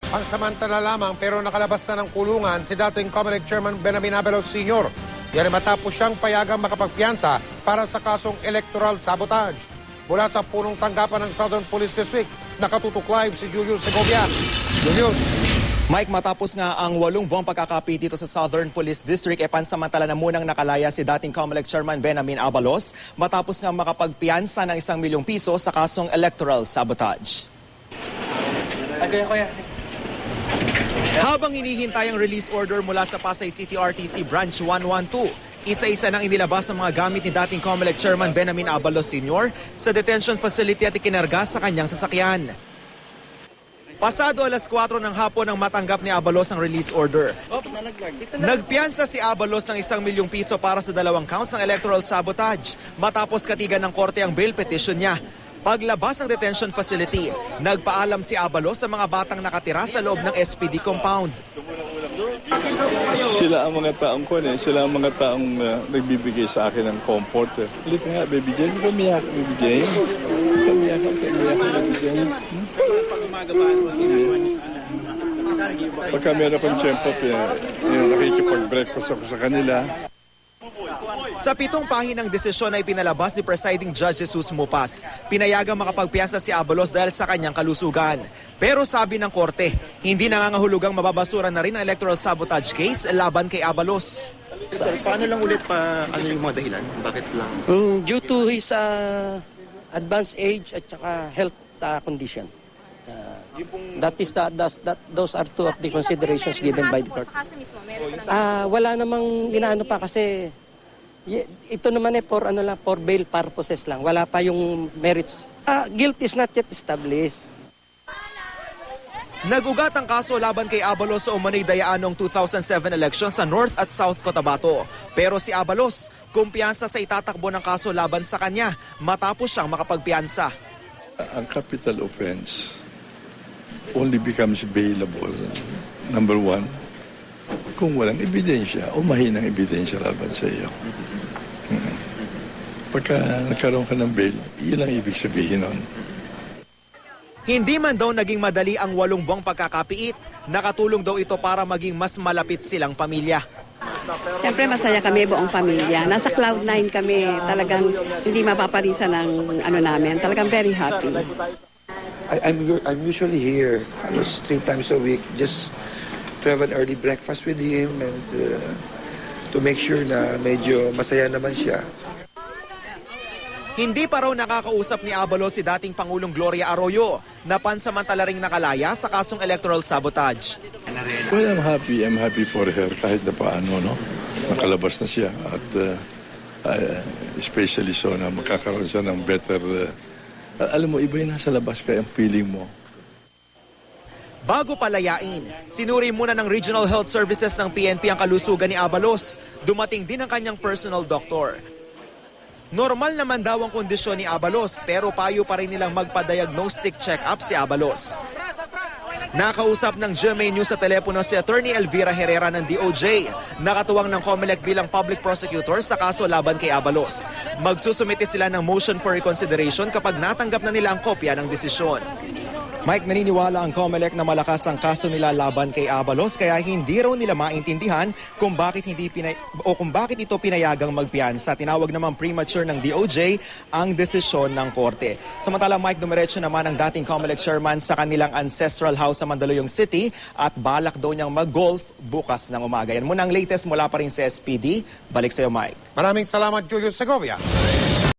Pansamantala lamang pero nakalabas na ng kulungan si dating COMELEC Chairman Benamin Abalos Sr. Yan matapos siyang payagang makapagpiyansa para sa kasong electoral sabotage. Mula sa punong tanggapan ng Southern Police District, nakatutok live si Julius Segovia. Julius. Mike, matapos nga ang 8 buwang pagkakapi dito sa Southern Police District, pansamantala na munang nakalaya si dating COMELEC Chairman Benamin Abalos matapos nga makapagpiyansa ng 1 milyong piso sa kasong electoral sabotage. Habang hinihintay ang release order mula sa Pasay City RTC Branch 112, isa-isa nang inilabas ang mga gamit ni dating COMELEC Chairman Benamin Abalos Sr. sa detention facility at ikinarga sa kanyang sasakyan. Pasado alas 4 ng hapon nang matanggap ni Abalos ang release order. Nagpiyansa si Abalos ng 1 milyong piso para sa 2 counts ng electoral sabotage matapos katigan ng korte ang bail petition niya. Paglabas ng detention facility, nagpaalam si Abalos sa mga batang nakatira sa loob ng SPD compound. Sila ang mga taong sila ang mga taong nagbibigay sa akin ng comfort. Halika nga, Baby Jane. Kumiyak, Baby Jane. Kumiyak, Baby Jane. Pagka meron akong tiyempo, nakikipag-breakfast ako sa kanila. Sa 7 pahinang desisyon ay pinalabas ni Presiding Judge Jesus Mupas. Pinayagang makapagpiyansa si Abalos dahil sa kanyang kalusugan. Pero sabi ng korte, hindi nangangahulugang mababasura na rin ang electoral sabotage case laban kay Abalos. Paano lang ulit yung mga dahilan? Bakit lang? Due to his advanced age at saka health condition. Those are 2 of the considerations given by the court. Wala namang inaano pa kasi ito naman for bail purposes lang. Wala pa yung merits. Guilt is not yet established. Nagugat ang kaso laban kay Abalos sa umano'y dayaan noong 2007 elections sa North at South Cotabato. Pero si Abalos, kumpiyansa sa itatakbo ng kaso laban sa kanya matapos siyang makapagpiyansa. Ang capital offense only becomes bailable, number 1, kung walang ebidensya o mahinang ebidensya laban sa iyo. Pagka nagkaroon ka ng bail, iyon ang ibig sabihin nun. Hindi man daw naging madali ang 8 buwang pagkakapiit, nakatulong daw ito para maging mas malapit silang pamilya. Siyempre masaya kami buong pamilya. Nasa cloud 9 kami. Talagang hindi mapaparisan ng namin. Talagang very happy. I'm usually here 3 times a week just to have an early breakfast with him and to make sure na medyo masaya naman siya. Hindi pa raw nakakausap ni Abalos si dating Pangulong Gloria Arroyo na pansamantala ring nakalaya sa kasong electoral sabotage. Well, I'm happy for her kahit na paano, no? Nakalabas na siya at especially so na magkakaroon siya ng better... alam mo, iba yung nasa labas kaya ang feeling mo. Bago palayain, sinuri muna ng Regional Health Services ng PNP ang kalusugan ni Abalos. Dumating din ang kanyang personal doctor. Normal naman daw ang kondisyon ni Abalos pero payo pa rin nilang magpa-diagnostic check-up si Abalos. Nakausap ng GMA News sa telepono si Attorney Elvira Herrera ng DOJ. Nakatuwang ng COMELEC bilang public prosecutor sa kaso laban kay Abalos. Magsusumite sila ng motion for reconsideration kapag natanggap na nila ang kopya ng desisyon. Mike, naniniwala ang COMELEC na malakas ang kaso nila laban kay Abalos kaya hindi raw nila maintindihan kung bakit ito pinayagang magpiyansa. Tinawag naman premature ng DOJ ang desisyon ng korte. Samantala, Mike, dumiretso naman ang dating COMELEC chairman sa kanilang ancestral house sa Mandaluyong City at balak daw niyang mag-golf bukas ng umaga. Yan muna ang latest mula pa rin sa SPD. Balik sa iyo, Mike. Maraming salamat, Julius Segovia.